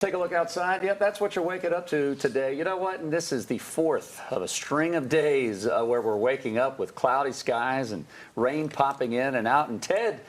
Take a look outside. Yep, that's what you're waking up to today. You know what? And this is the fourth of a string of days where we're waking up with cloudy skies and rain popping in and out. And Ted,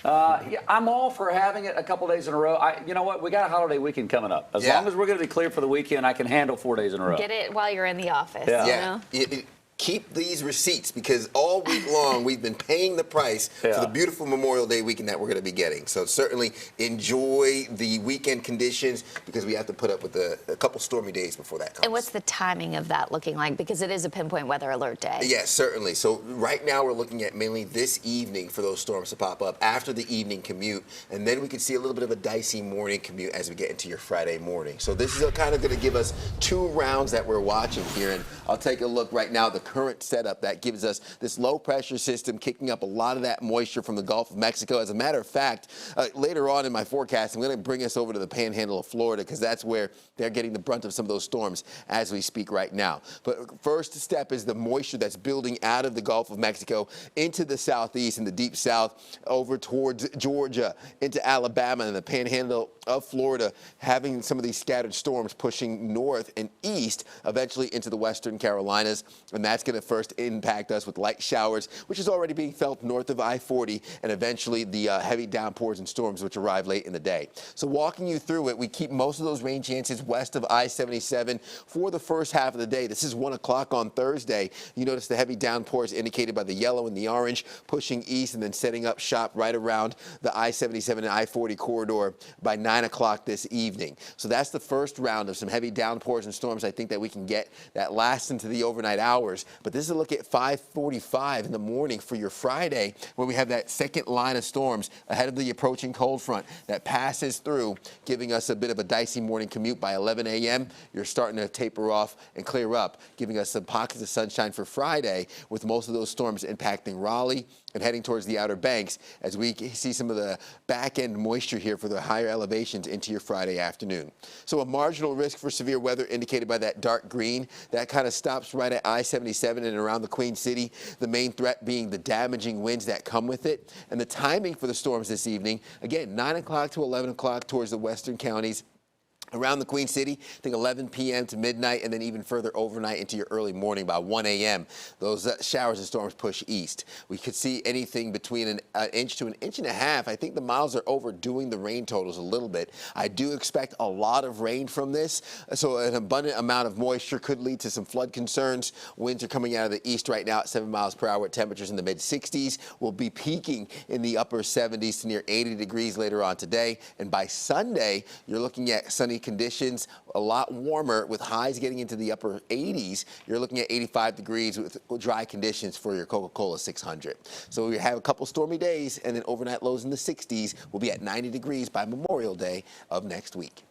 yeah, I'm all for having it a couple days in a row. You know what? We got a holiday weekend coming up. As long as we're going to be clear for the weekend, I can handle 4 days in a row. Get it while you're in the office. Yeah. You know? Keep these receipts because all week long we've been paying the price for the beautiful Memorial Day weekend that we're going to be getting. So certainly enjoy the weekend conditions because we have to put up with a couple stormy days before that comes. And what's the timing of that looking like? Because it is a pinpoint weather alert day. Yes, certainly. So right now we're looking at mainly this evening for those storms to pop up after the evening commute. And then we can see a little bit of a dicey morning commute as we get into your Friday morning. So this is kind of going to give us 2 rounds that we're watching here. And I'll take a look right now. The current setup that gives us this low pressure system kicking up a lot of that moisture from the Gulf of Mexico. As a matter of fact, later on in my forecast, I'm going to bring us over to the panhandle of Florida because that's where they're getting the brunt of some of those storms as we speak right now. But first step is the moisture that's building out of the Gulf of Mexico into the southeast and the deep south over towards Georgia, into Alabama and the panhandle of Florida, having some of these scattered storms pushing north and east, eventually into the western Carolinas. And that's going to first impact us with light showers, which is already being felt north of I-40, and eventually the heavy downpours and storms which arrive late in the day. So walking you through it, we keep most of those rain chances west of I-77 for the first half of the day. This is 1 o'clock on Thursday. You notice the heavy downpours indicated by the yellow and the orange pushing east and then setting up shop right around the I-77 and I-40 corridor by 9 o'clock this evening. So that's the first round of some heavy downpours and storms I think that we can get that last into the overnight hours. But this is a look at 5:45 in the morning for your Friday, where we have that second line of storms ahead of the approaching cold front that passes through, giving us a bit of a dicey morning commute. By 11 a.m., you're starting to taper off and clear up, giving us some pockets of sunshine for Friday, with most of those storms impacting Raleigh and heading towards the Outer Banks as we see some of the back-end moisture here for the higher elevations into your Friday afternoon. So a marginal risk for severe weather indicated by that dark green. That kind of stops right at I-77 and around the Queen City, the main threat being the damaging winds that come with it. And the timing for the storms this evening, again, 9 o'clock to 11 o'clock towards the western counties. Around the Queen City, I think 11 p.m. to midnight, and then even further overnight into your early morning by 1 a.m. Those showers and storms push east. We could see anything between an inch to an inch and a half. I think the miles are overdoing the rain totals a little bit. I do expect a lot of rain from this, so an abundant amount of moisture could lead to some flood concerns. Winds are coming out of the east right now at 7 miles per hour. Temperatures in the mid-60s. Will be peaking in the upper 70s to near 80 degrees later on today. And by Sunday, you're looking at sunny conditions, a lot warmer with highs getting into the upper 80s. You're looking at 85 degrees with dry conditions for your Coca-Cola 600. So we have a couple stormy days, and then overnight lows in the 60s. Will be at 90 degrees by Memorial Day of next week.